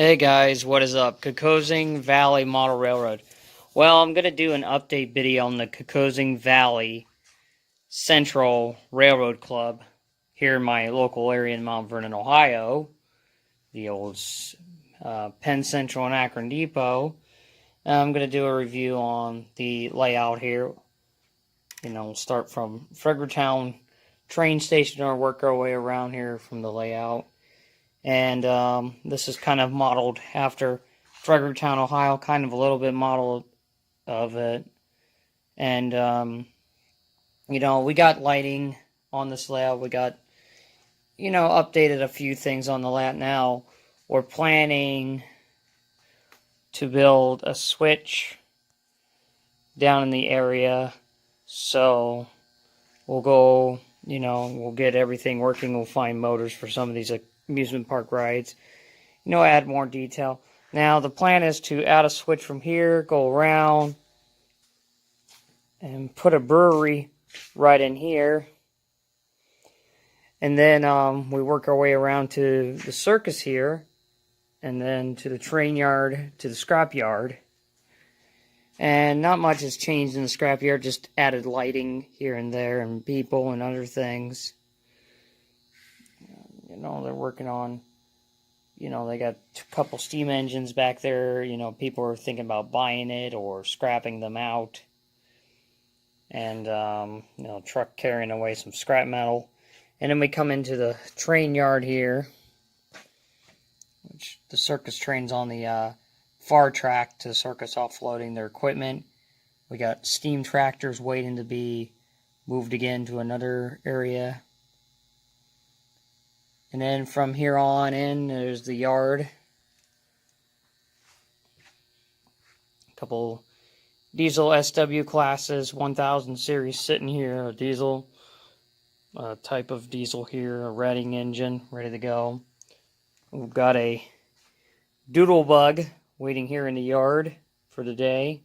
Hey guys, what is up? Kokosing Valley Model Railroad. Well, I'm going to do an update video on the Kokosing Valley Central Railroad Club here in my local area in Mount Vernon, Ohio. The old Penn Central and Akron Depot. I'm going to do a review on the layout here. We'll start from Fredericktown train station or work our way around here from the layout. And this is kind of modeled after Fredericktown, Ohio, kind of a little bit model of it. And, we got lighting on this layout. We got, updated a few things on the layout now. We're planning to build a switch down in the area. So we'll go, we'll get everything working. We'll find motors for some of these amusement park rides, add more detail. Now the plan is to add a switch from here, go around, and put a brewery right in here. And then we work our way around to the circus here, and then to the train yard, to the scrap yard. And not much has changed in the scrap yard, just added lighting here and there, and people and other things. They're working on, they got a couple steam engines back there. People are thinking about buying it or scrapping them out. And, truck carrying away some scrap metal. And then we come into the train yard here, which the circus train's on the far track to the circus offloading their equipment. We got steam tractors waiting to be moved again to another area. And then from here on in, there's the yard. A couple diesel SW classes, 1000 series sitting here. A diesel type of diesel here, a Redding engine, ready to go. We've got a doodle bug waiting here in the yard for the day.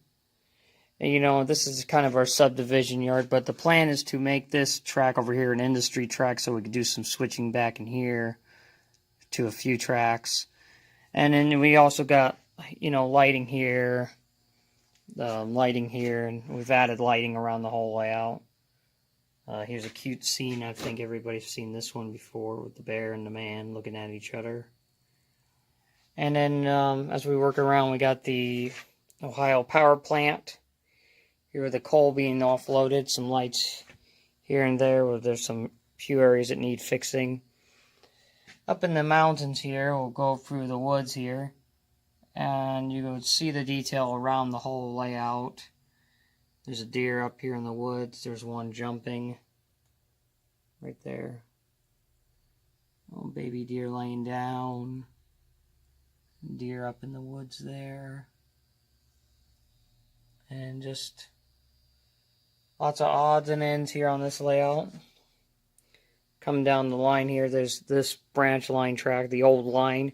And this is kind of our subdivision yard, but the plan is to make this track over here an industry track so we could do some switching back in here to a few tracks. And then we also got, lighting here, and we've added lighting around the whole layout. Here's a cute scene. I think everybody's seen this one before with the bear and the man looking at each other. And then as we work around, we got the Ohio power plant. Here with the coal being offloaded, some lights here and there where there's some few areas that need fixing. Up in the mountains here, we'll go through the woods here, and you can see the detail around the whole layout. There's a deer up here in the woods. There's one jumping right there. Oh, baby deer laying down. Deer up in the woods there. And just lots of odds and ends here on this layout. Come down the line here, there's this branch line track, the old line.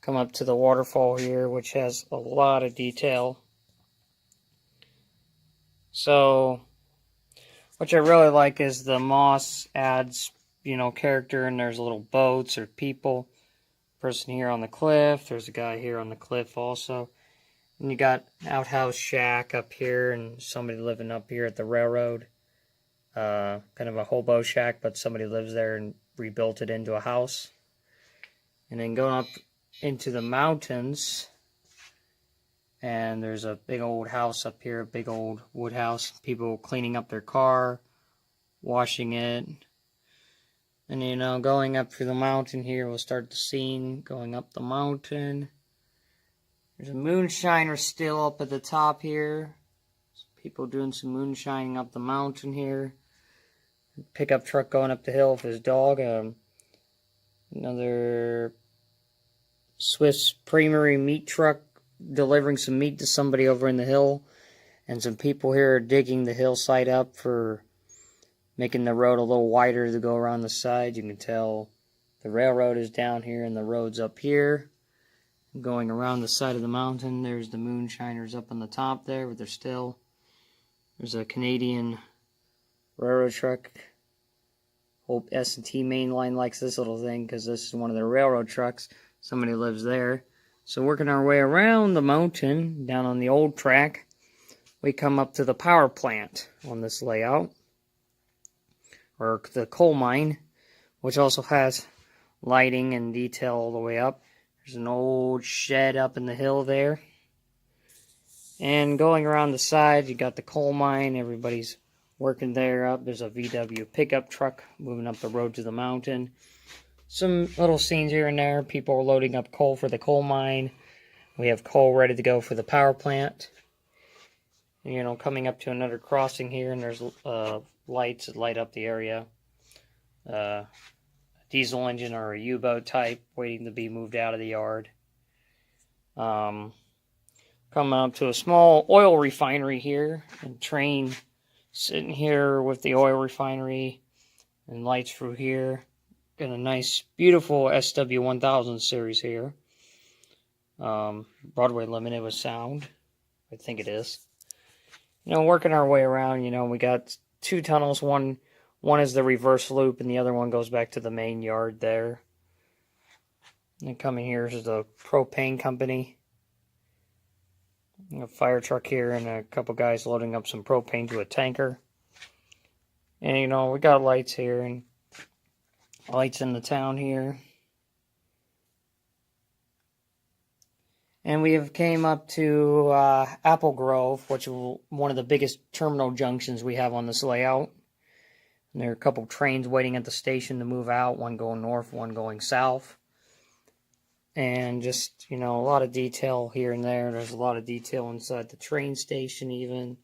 Come up to the waterfall here, which has a lot of detail. So, what I really like is the moss adds, character, and there's little boats or people. Person here on the cliff, there's a guy here on the cliff also. And you got outhouse shack up here and somebody living up here at the railroad. Kind of a hobo shack, but somebody lives there and rebuilt it into a house. And then going up into the mountains, and there's a big old house up here, a big old wood house. People cleaning up their car, washing it. And going up through the mountain here, we'll start the scene going up the mountain. There's a moonshiner still up at the top here. People doing some moonshining up the mountain here. Pickup truck going up the hill with his dog. Another Swiss Creamery meat truck delivering some meat to somebody over in the hill. And some people here are digging the hillside up for making the road a little wider to go around the side. You can tell the railroad is down here and the road's up here. Going around the side of the mountain, there's the moonshiners up on the top there with their still. There's a Canadian railroad truck. Hope S&T main line likes this little thing because this is one of their railroad trucks. Somebody lives there. So working our way around the mountain, down on the old track, we come up to the power plant on this layout, or the coal mine, which also has lighting and detail all the way up. There's an old shed up in the hill there. And going around the side, you got the coal mine. Everybody's working there up. There's a VW pickup truck moving up the road to the mountain. Some little scenes here and there. People are loading up coal for the coal mine. We have coal ready to go for the power plant. You know, coming up to another crossing here, and there's lights that light up the area. A diesel engine or a U-boat type waiting to be moved out of the yard. Coming up to a small oil refinery here, and train sitting here with the oil refinery and lights through here. Got a nice, beautiful SW1000 series here. Broadway Limited with sound. I think it is. You know, working our way around, you know, we got two tunnels. One is the reverse loop, and the other one goes back to the main yard there. And coming here is the propane company. A fire truck here and a couple guys loading up some propane to a tanker. And, you know, we got lights here and lights in the town here. And we have came up to Apple Grove, which is one of the biggest terminal junctions we have on this layout. And there are a couple trains waiting at the station to move out, one going north, one going south. And just, you know, a lot of detail here and there. There's a lot of detail inside the train station even.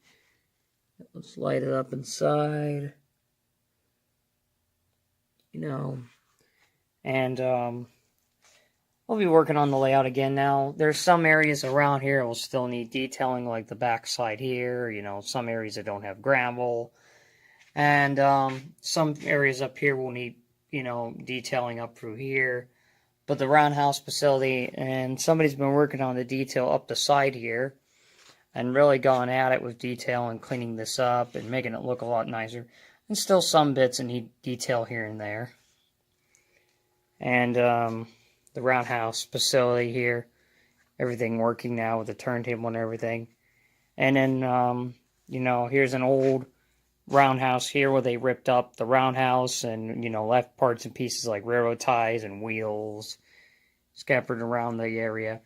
Let's light it up inside. You know, and we'll be working on the layout again now. There's some areas around here that will still need detailing, like the backside here. You know, some areas that don't have gravel. And some areas up here will need, you know, detailing up through here. But the roundhouse facility, and somebody's been working on the detail up the side here. And really gone at it with detail and cleaning this up and making it look a lot nicer. And still some bits that need detail here and there. And the roundhouse facility here, everything working now with the turntable and everything. And then, you know, here's an old roundhouse here where they ripped up the roundhouse and, you know, left parts and pieces like railroad ties and wheels scattered around the area.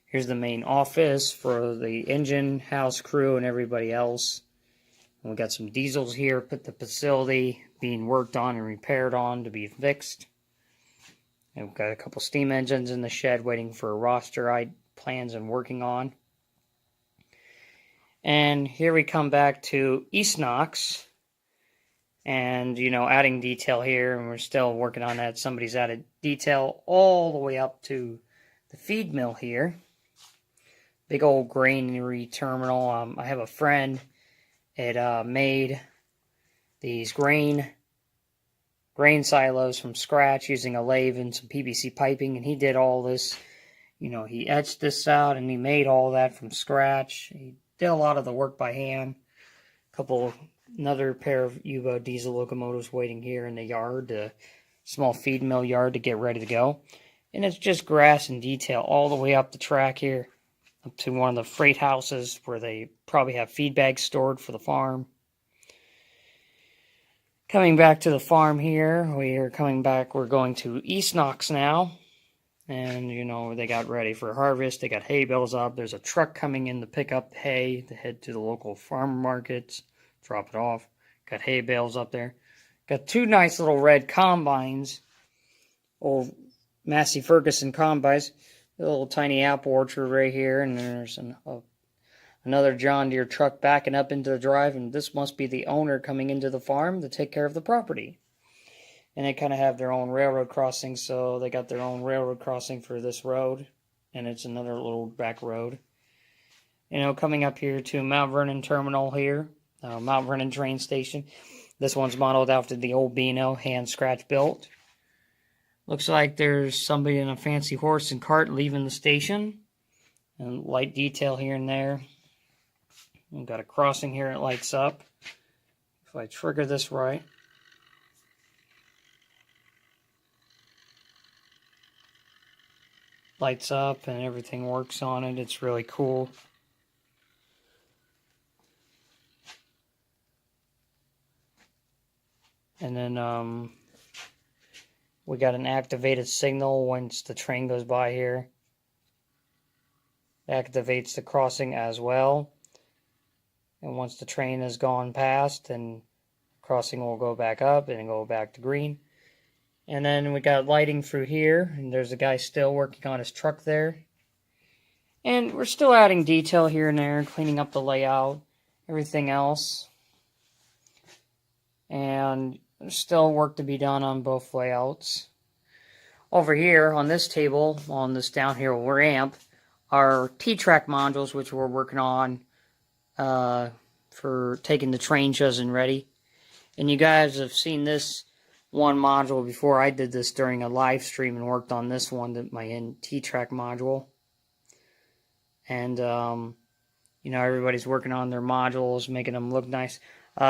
Here's the main office for the engine house crew and everybody else. And we got some diesels here, put the facility being worked on and repaired on to be fixed. And we've got a couple steam engines in the shed waiting for roster plans and working on. And here we come back to East Knox. And, you know, adding detail here, and we're still working on that. Somebody's added detail all the way up to the feed mill here. Big old granary terminal. I have a friend that made these grain silos from scratch using a lathe and some PVC piping, and he did all this. You know, he etched this out, and he made all that from scratch. He did a lot of the work by hand. Another pair of U-boat diesel locomotives waiting here in the yard, a small feed mill yard to get ready to go. And it's just grass and detail all the way up the track here, up to one of the freight houses where they probably have feed bags stored for the farm. Coming back to the farm here, we're going to East Knox now. And, you know, they got ready for harvest. They got hay bales up. There's a truck coming in to pick up hay to head to the local farmer markets. Drop it off. Got hay bales up there. Got two nice little red combines. Old Massey Ferguson combines. A little tiny apple orchard right here. And there's another John Deere truck backing up into the drive. And this must be the owner coming into the farm to take care of the property. And they kind of have their own railroad crossing. So they got their own railroad crossing for this road. And it's another little back road. You know, coming up here to Mount Vernon Terminal here. Mount Vernon train station. This one's modeled after the old Beano, hand scratch built. Looks like there's somebody in a fancy horse and cart leaving the station. And light detail here and there. We've got a crossing here that lights up. If I trigger this right. lights up and everything works on it. It's really cool. And then we got an activated signal once the train goes by here. It activates the crossing as well. And once the train has gone past, then crossing will go back up and go back to green. And then we got lighting through here, and there's a guy still working on his truck there. And we're still adding detail here and there, cleaning up the layout, everything else. And there's still work to be done on both layouts. Over here on this table, on this down here ramp, are T-track modules, which we're working on for taking the train chosen ready. And you guys have seen this one module before. I did this during a live stream and worked on this one, my T-track module. And, you know, everybody's working on their modules, making them look nice.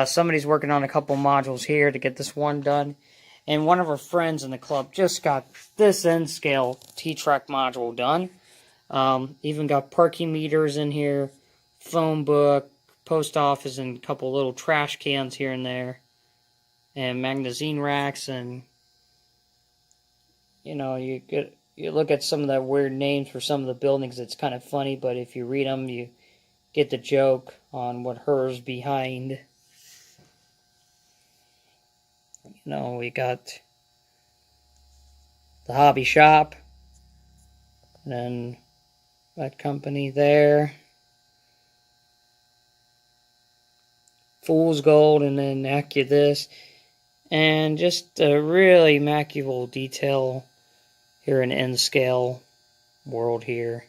Somebody's working on a couple modules here to get this one done. And one of our friends in the club just got this N-scale T-track module done. Even got parking meters in here, phone book, post office, and a couple little trash cans here and there. And magazine racks, and you know, you look at some of the weird names for some of the buildings. It's kind of funny, but if you read them, you get the joke on what her's behind. You know, we got the hobby shop, and then that company there, Fool's Gold, and then AccuThis. And just a really immaculate detail here in N-scale world here.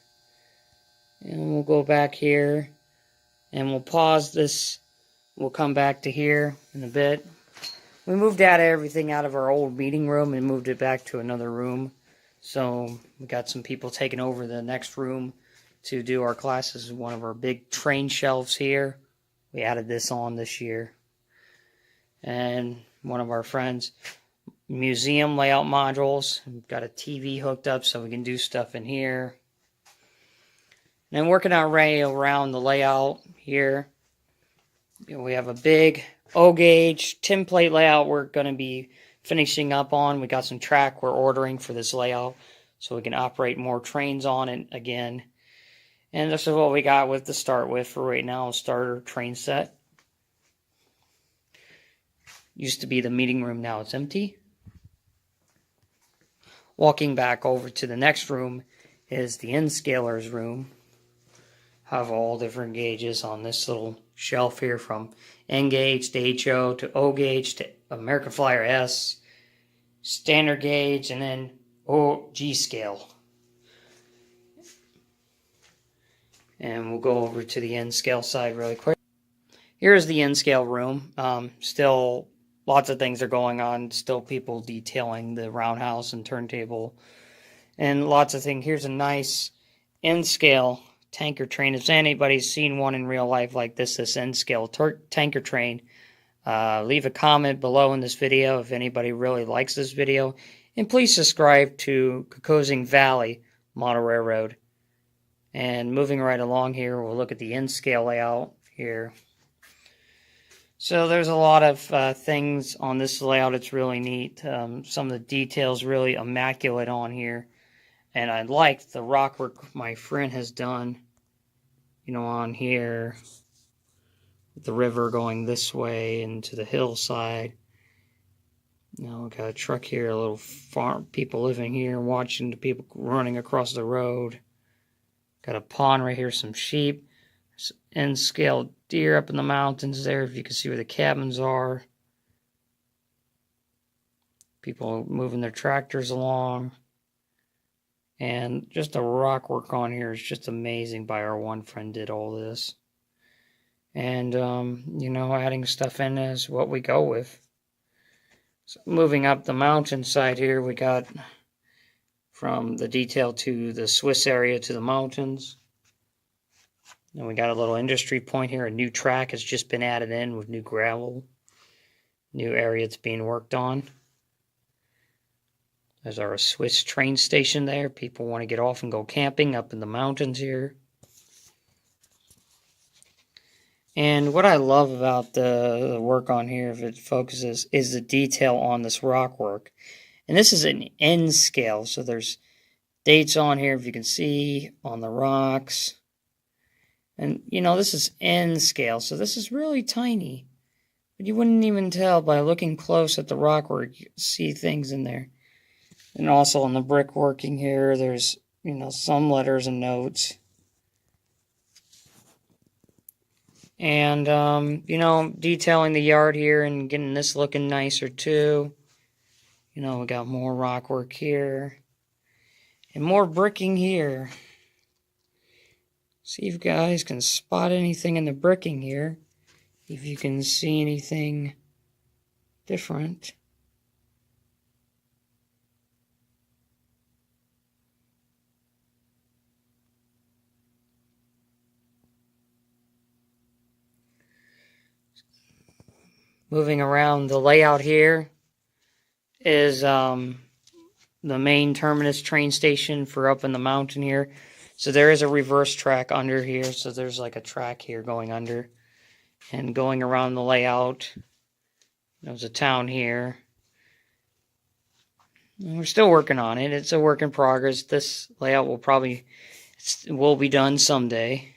And we'll go back here, and we'll pause this. We'll come back to here in a bit. We moved everything out of our old meeting room and moved it back to another room. So we got some people taking over the next room to do our classes. One of our big train shelves here. We added this on this year. And one of our friends' museum layout modules. We've got a TV hooked up so we can do stuff in here. And then working our way around the layout here. We have a big O-gauge template layout we're going to be finishing up on. We got some track we're ordering for this layout so we can operate more trains on it again. And this is what we got with to start with for right now, a starter train set. Used to be the meeting room, now it's empty. Walking back over to the next room is the N-scaler's room. Have all different gauges on this little shelf here, from N gauge to HO to O gauge to American Flyer S, standard gauge, and then G scale. And we'll go over to the N scale side really quick. Here's the N scale room. Still lots of things are going on. Still people detailing the roundhouse and turntable, and lots of things. Here's a nice N scale tanker train. If anybody's seen one in real life like this N-scale tanker train, leave a comment below in this video if anybody really likes this video. And please subscribe to Kokosing Valley Model Railroad. And moving right along here, we'll look at the N-scale layout here. So there's a lot of things on this layout. It's really neat. Some of the details really immaculate on here. And I like the rock work my friend has done, you know, on here. With the river going this way into the hillside. You know, got a truck here, a little farm, people living here, watching the people running across the road. Got a pond right here, some sheep. N-scale deer up in the mountains there, if you can see where the cabins are. People moving their tractors along. And just the rock work on here is just amazing by our one friend did all this. And, you know, adding stuff in is what we go with. So moving up the mountainside here, we got from the detail to the Swiss area to the mountains. And we got a little industry point here. A new track has just been added in with new gravel. New area that's being worked on. There's our Swiss train station there. People want to get off and go camping up in the mountains here. And what I love about the work on here, if it focuses, is the detail on this rock work. And this is an N scale, so there's dates on here, if you can see, on the rocks. And, you know, this is N scale, so this is really tiny. But you wouldn't even tell by looking close at the rock work. You see things in there. And also on the brick working here, there's, you know, some letters and notes. And, you know, detailing the yard here and getting this looking nicer too. You know, we got more rock work here. And more bricking here. See if you guys can spot anything in the bricking here. If you can see anything different. Moving around, the layout here is the main terminus train station for up in the mountain here. So there is a reverse track under here. So there's like a track here going under. And going around the layout, there's a town here. And we're still working on it. It's a work in progress. This layout will be done someday.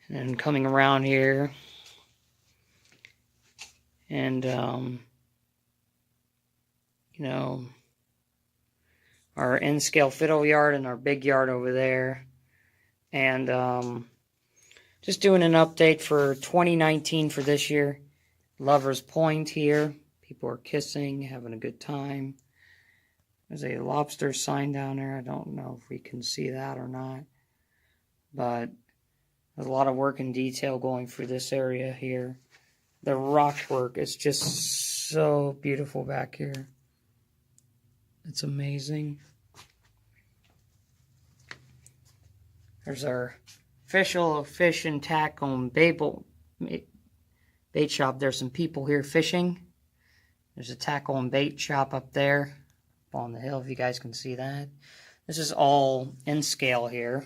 And coming around here. And, you know, our N-scale fiddle yard and our big yard over there. And just doing an update for 2019 for this year. Lover's Point here. People are kissing, having a good time. There's a lobster sign down there. I don't know if we can see that or not. But there's a lot of work and detail going through this area here. The rock work is just so beautiful back here. It's amazing. There's our official fish and tackle bait shop. There's some people here fishing. There's a tackle and bait shop up there up on the hill, if you guys can see that. This is all in scale here.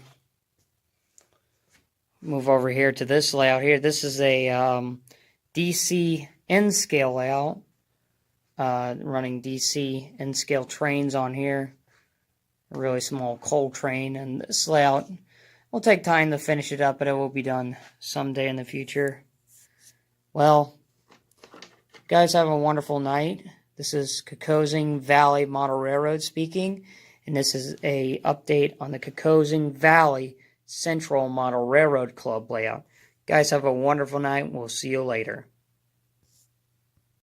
Move over here to this layout here. This is a DC N-scale layout, running DC N-scale trains on here, a really small coal train, and this layout will take time to finish it up, but it will be done someday in the future. Well, guys, have a wonderful night. This is Kokosing Valley Model Railroad speaking, and this is a update on the Kokosing Valley Central Model Railroad Club layout. Guys, have a wonderful night. We'll see you later.